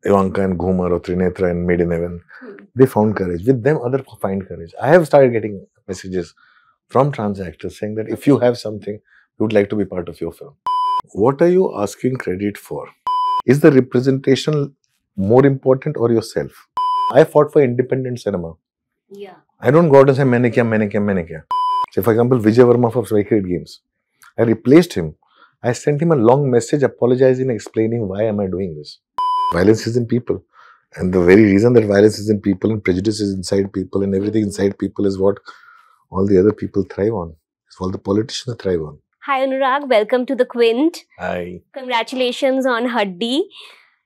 Ivanka and Ghumar or Trinetra and Made in Heaven, they found courage. With them, others find courage. I have started getting messages from trans actors saying that if you have something, you would like to be part of your film. What are you asking credit for? Is the representation more important or yourself? I fought for independent cinema. Yeah. I don't go out and say, maine kya. Say, for example, Vijay Verma for Sacred Games. I replaced him. I sent him a long message apologizing and explaining why am I doing this. Violence is in people. And the very reason that violence is in people and prejudice is inside people and everything inside people is what all the other people thrive on. It's what the politicians thrive on. Hi Anurag, welcome to the Quint. Hi. Congratulations on Haddi.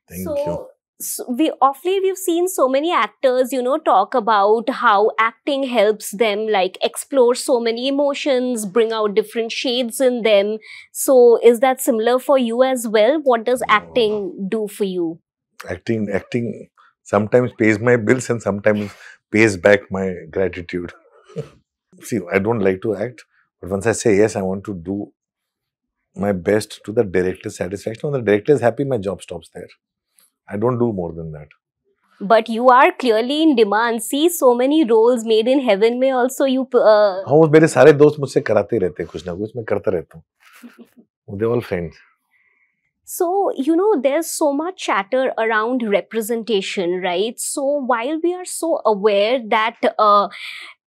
Thank you. So we've seen so many actors, talk about how acting helps them like explore so many emotions, bring out different shades in them. So is that similar for you as well? What does acting do for you? Acting sometimes pays my bills and sometimes pays back my gratitude. See, I don't like to act, but once I say yes, I want to do my best to the director's satisfaction. When the director is happy, my job stops there. I don't do more than that. But you are clearly in demand. See, so many roles. Made in Heaven में also you. हाँ, वो मेरे सारे दोस्त मुझसे कराते रहते हैं कुछ ना कुछ मैं करता रहता हूँ. They're all friends. So, there's so much chatter around representation, right? So, while we are so aware that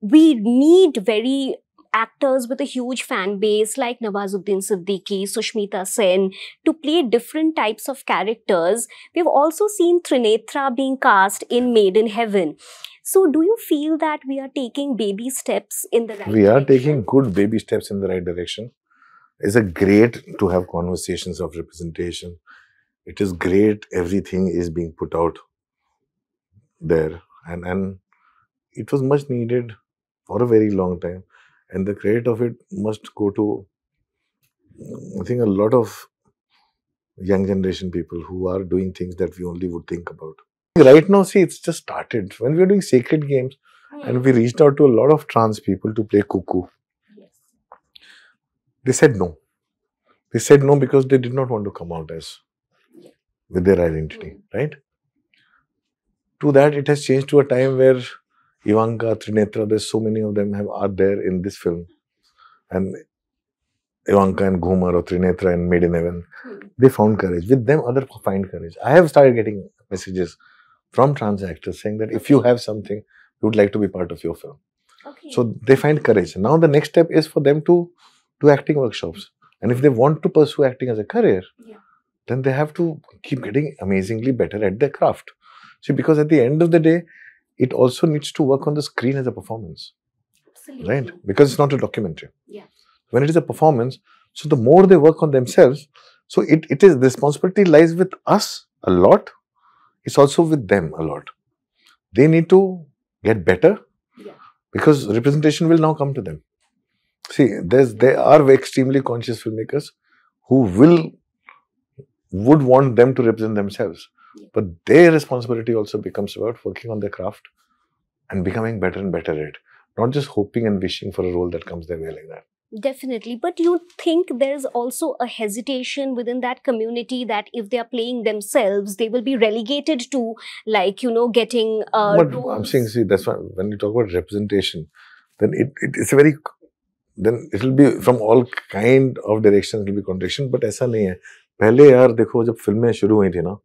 we need very actors with a huge fan base like Nawazuddin Siddiqui, Sushmita Sen to play different types of characters, we've also seen Trinetra being cast in Made in Heaven. So, do you feel that we are taking baby steps in the right direction? We are taking good baby steps in the right direction. It's great to have conversations of representation. It is great everything is being put out there. And it was much needed for a very long time. And the credit of it must go to, I think, a lot of young generation people who are doing things that we only would think about. Right now, see, it's just started. When we were doing Sacred Games, and we reached out to a lot of trans people to play Cuckoo. They said no. They said no because they did not want to come out as with their identity, right? To that, it has changed to a time where Ivanka, Trinetra, there's so many of them are there in this film. And Ivanka and Ghumar or Trinetra and Made in Heaven, they found courage. With them, others find courage. I have started getting messages from trans actors saying that if you have something, you would like to be part of your film. So they find courage. Now the next step is for them to do acting workshops. And if they want to pursue acting as a career, then they have to keep getting amazingly better at their craft. See, because at the end of the day, it also needs to work on the screen as a performance. Absolutely. Right? Because it's not a documentary. Yeah. When it is a performance, so the more they work on themselves, so it is, the responsibility lies with us a lot. It's also with them a lot. They need to get better because representation will now come to them. See, there are extremely conscious filmmakers who would want them to represent themselves. But their responsibility also becomes about working on their craft and becoming better and better at it. Not just hoping and wishing for a role that comes their way like that. Definitely. But you think there's also a hesitation within that community that if they are playing themselves, they will be relegated to getting But roles. I'm saying, see, that's why when you talk about representation, then it's a very, then it will be from all kind of directions, it will be contradiction, but ऐसा नहीं है. पहले यार देखो जब फिल्में शुरू हुई थी ना,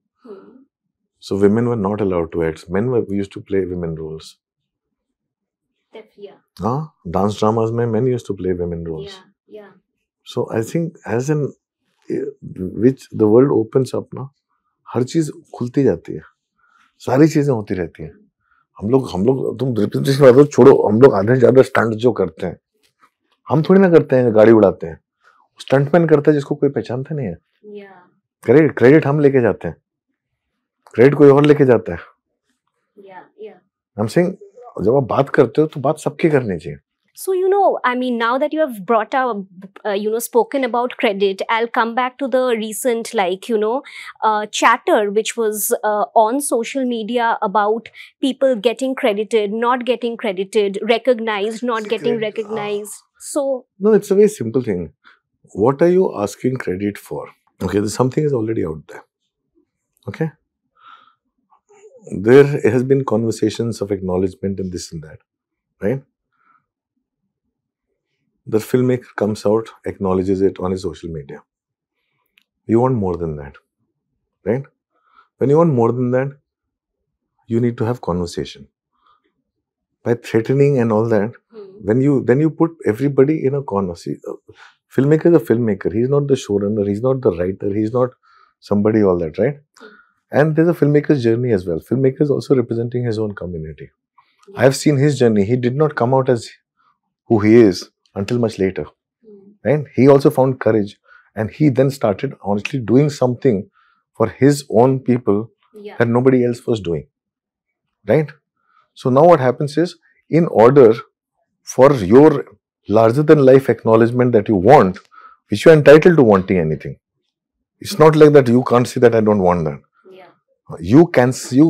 so women were not allowed to act. Men used to play women roles. Yeah. Dance dramas mein men used to play women roles. Yeah. So I think as in which the world opens up ना, हर चीज खुलती जाती है, सारी चीजें होती रहती हैं. हम लोग तुम रिप्रेजेंटेशन की बात छोड़ो, हम लोग आधे से ज्यादा स्टंट जो करते हैं, हम थोड़ी ना करते हैं, गाड़ी उड़ाते हैं. स्टंटमैन करता है जिसको कोई पहचानता नहीं है. क्रेडिट हम लेके जाते हैं, क्रेडिट कोई और लेके जाता है. I'm saying, जब आप बात करते हो तो बात सबकी करनी चाहिए. So, now that you have brought up, spoken about credit, I'll come back to the recent, chatter which was on social media about people getting credited, not getting credited, recognized, not getting recognized. So, no, it's a very simple thing. What are you asking credit for? Okay, something is already out there. Okay? there has been conversations of acknowledgement and this and that, right? The filmmaker comes out, acknowledges it on his social media. You want more than that, right? When you want more than that, you need to have conversation. By threatening and all that, then you put everybody in a corner. See, filmmaker is a filmmaker. He's not the showrunner. He's not the writer. He's not somebody all that, right? And there's a filmmaker's journey as well. Filmmaker is also representing his own community. I have seen his journey. He did not come out as who he is until much later, right? He also found courage, and he then started honestly doing something for his own people that nobody else was doing, right? So now what happens is, in order for your larger than life acknowledgement that you want, which you are entitled to wanting anything. It's not like that you can't say that I don't want that. You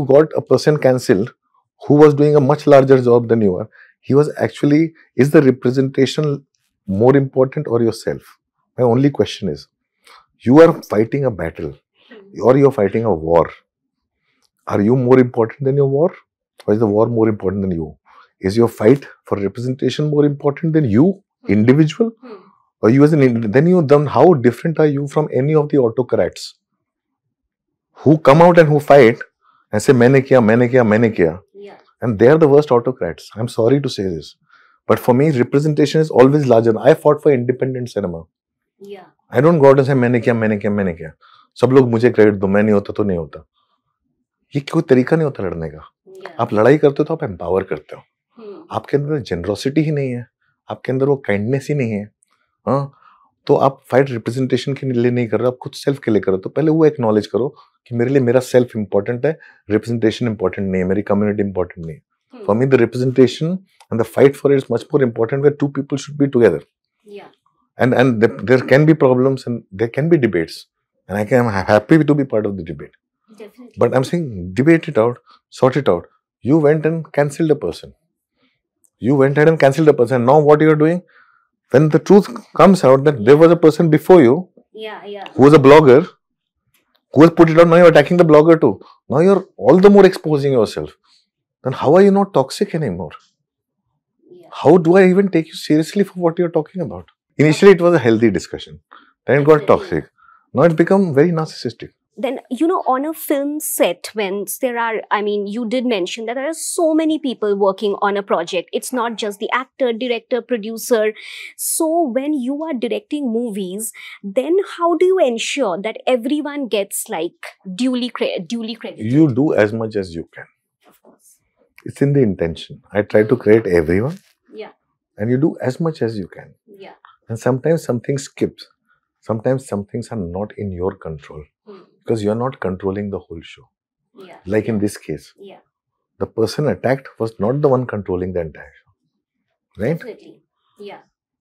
got a person cancelled who was doing a much larger job than you are. He was actually, is the representation more important or yourself? My only question is, you are fighting a battle or you're fighting a war. Are you more important than your war? Or is the war more important than you? Is your fight for representation more important than you, individual? Or you as then how different are you from any of the autocrats who come out and who fight and say, maine kiya. And they are the worst autocrats. I'm sorry to say this. But for me, representation is always larger. I fought for independent cinema. I don't go out and say, maine kiya. सब लोग मुझे credit दो, मैं नहीं होता तो नहीं होता. ये कोई तरीका नहीं होता लड़ने का. आप लड़ाई करते हो तो आप एम्पावर करते हो. आपके अंदर जेनरोसिटी ही नहीं है, आपके अंदर वो काइंडनेस ही नहीं है. हाँ, तो आप फाइट रिप्रेजेंटेशन के लिए नहीं कर रहे, आप खुद सेल्फ के लिए करो. तो पहले वो एक्नॉलेज करो कि मेरे लिए मेरा सेल्फ इंपॉर्टेंट है, रिप्रेजेंटेशन इंपॉर्टेंट नहीं है, मेरी कम्युनिटी इंपॉर्टेंट नहीं है. For me the representation and the fight for it is much more important, where two people should be together. And there can be problems and there can be debates, and I'm happy to be part of the debate. Definitely. But I'm saying, debate it out, sort it out. You went and cancelled a person. You went ahead and cancelled a person. Now what you are doing, when the truth comes out that there was a person before you, who was a blogger, who has put it out, now you're attacking the blogger too. Now you're all the more exposing yourself. Then how are you not toxic anymore? How do I even take you seriously for what you're talking about? Initially, it was a healthy discussion. Then it got toxic. Now it's become very narcissistic. Then, on a film set, when there are, you did mention that there are so many people working on a project. It's not just the actor, director, producer. So when you are directing movies, then how do you ensure that everyone gets duly credited? You do as much as you can. Of course. It's in the intention. I try to create everyone. Yeah. And you do as much as you can. Yeah. And sometimes something skips. Sometimes some things are not in your control. Because you're not controlling the whole show. Yeah. Like in this case. Yeah. The person attacked was not the one controlling the entire show. Right? Definitely. Yeah.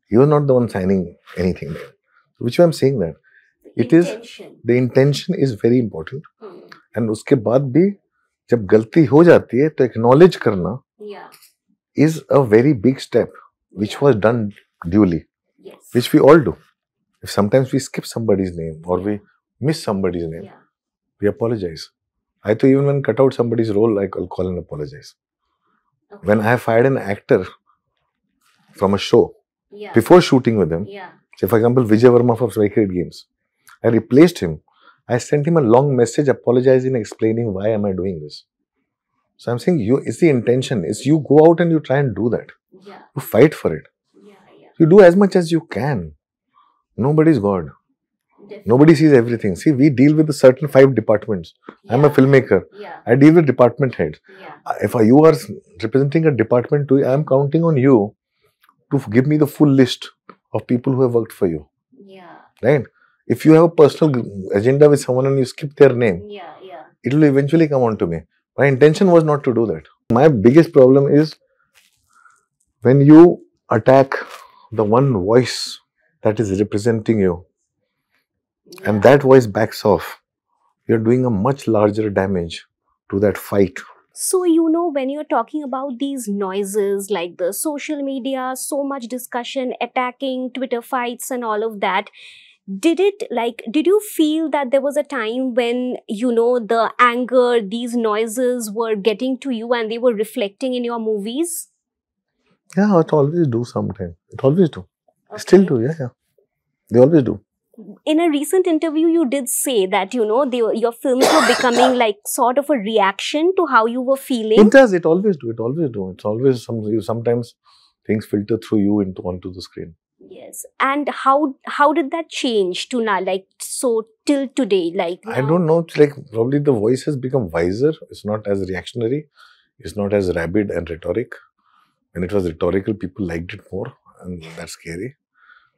He was not the one signing anything there. Which I'm saying that. The intention is very important. And उसके बाद भी जब गलती हो जाती है तो acknowledge करना is a very big step which was done duly. Yes. Which we all do. If sometimes we skip somebody's name or we miss somebody's name, we apologize. I too, even when cut out somebody's role, I call and apologize. Okay. When I have fired an actor from a show, before shooting with him, say for example, Vijay Verma for Sacred Games, I replaced him. I sent him a long message apologizing, explaining why am I doing this. So I'm saying, it's the intention. It's you go out and you try and do that. You fight for it. You do as much as you can. Nobody's God. Definitely. Nobody sees everything. See, we deal with a certain 5 departments. I'm a filmmaker. I deal with department heads. If you are representing a department too, I'm counting on you to give me the full list of people who have worked for you. Right? If you have a personal agenda with someone and you skip their name, it will eventually come on to me. My intention was not to do that. My biggest problem is when you attack the one voice that is representing you, and that voice backs off, you're doing a much larger damage to that fight. So, when you're talking about these noises like the social media, so much discussion, attacking, Twitter fights and all of that, did you feel that there was a time when, the anger, these noises were getting to you and they were reflecting in your movies? Yeah, it always do sometime. It always do. Still do, yeah. They always do. In a recent interview, you did say that, your films were becoming like sort of a reaction to how you were feeling. It does. It always do. It always do. It's always sometimes things filter through you onto the screen. Yes. And how did that change to now, like, so till today? Like, I don't know. It's like probably the voice has become wiser. It's not as reactionary. It's not as rabid and rhetoric. When it was rhetorical, people liked it more, and that's scary.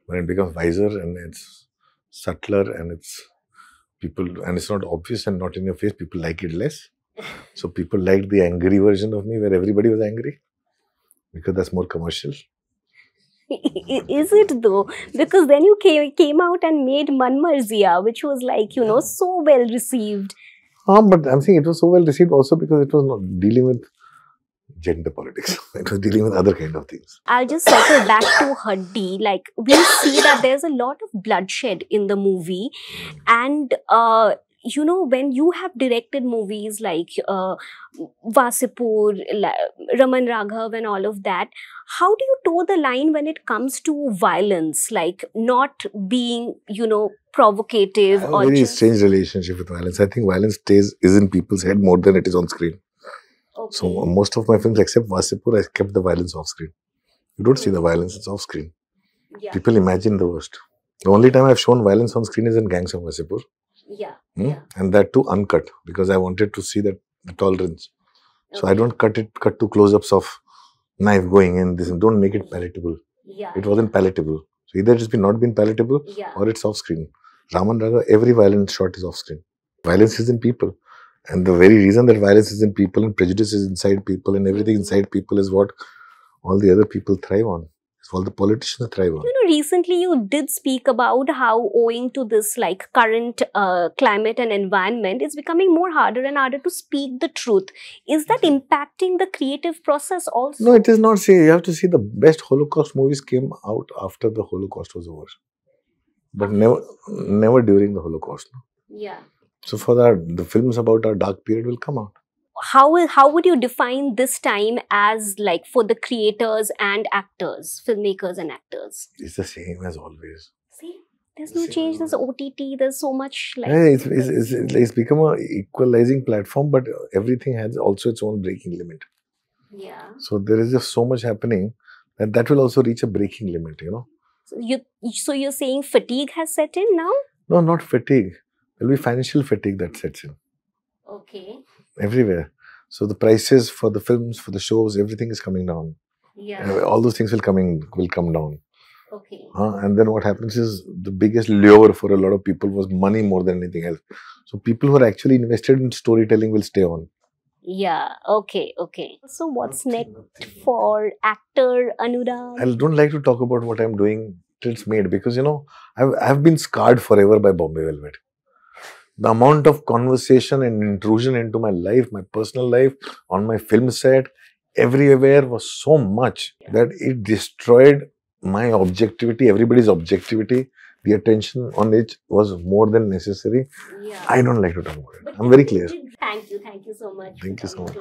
When it becomes wiser and it's subtler and it's not obvious and not in your face, people like it less. So people liked the angry version of me where everybody was angry because that's more commercial. Is it though? Because then you came out and made Man Marziya, which was like, so well received. But I'm saying it was so well received also because it was not dealing with gender politics. It was dealing with other kind of things. I'll just circle back to Haddi. Like, we see that there's a lot of bloodshed in the movie. And, when you have directed movies like Vasipur, Raman Raghav and all of that, how do you toe the line when it comes to violence? Like, not being, provocative? I have a very strange relationship with violence. I think violence is in people's head more than it is on screen. Okay. So most of my films except Vasipur, I kept the violence off screen. You don't see the violence, it's off screen. Yeah. People imagine the worst. The only time I've shown violence on screen is in Gangs of Vasipur. Yeah. And that too uncut because I wanted to see that the tolerance. Okay. So I don't cut to close-ups of knife going in. This don't make it palatable. Yeah. It wasn't palatable. So either it's not been palatable or it's off screen. Raman Raga, every violent shot is off screen. Violence is in people. And the very reason that violence is in people and prejudice is inside people and everything inside people is what all the other people thrive on. It's all the politicians thrive on. Recently you did speak about how owing to this like current climate and environment, it's becoming more harder and harder to speak the truth. Is that impacting the creative process also? No, it is not. See, you have to see the best Holocaust movies came out after the Holocaust was over. But never during the Holocaust. No? Yeah. So for that, the films about our dark period will come out. How would you define this time as like for the creators and actors, filmmakers and actors? It's the same as always. See, there's no change. There's OTT. There's so much like. Yeah, it's become an equalizing platform, but everything has also its own breaking limit. Yeah. So there is just so much happening that will also reach a breaking limit. So you're saying fatigue has set in now? No, not fatigue. There will be financial fatigue that sets in. Okay. Everywhere. So the prices for the films, for the shows, everything is coming down. Yeah. All those things will come down. Okay. And then what happens is the biggest lure for a lot of people was money more than anything else. So people who are actually invested in storytelling will stay on. Yeah. Okay. So what's next for actor Anurag? I don't like to talk about what I'm doing till it's made because I've been scarred forever by Bombay Velvet. The amount of conversation and intrusion into my life, my personal life, on my film set, everywhere was so much that it destroyed my objectivity, everybody's objectivity. The attention on it was more than necessary. Yeah. I don't like to talk about it. I'm very clear. Thank you so much. Thank you so much.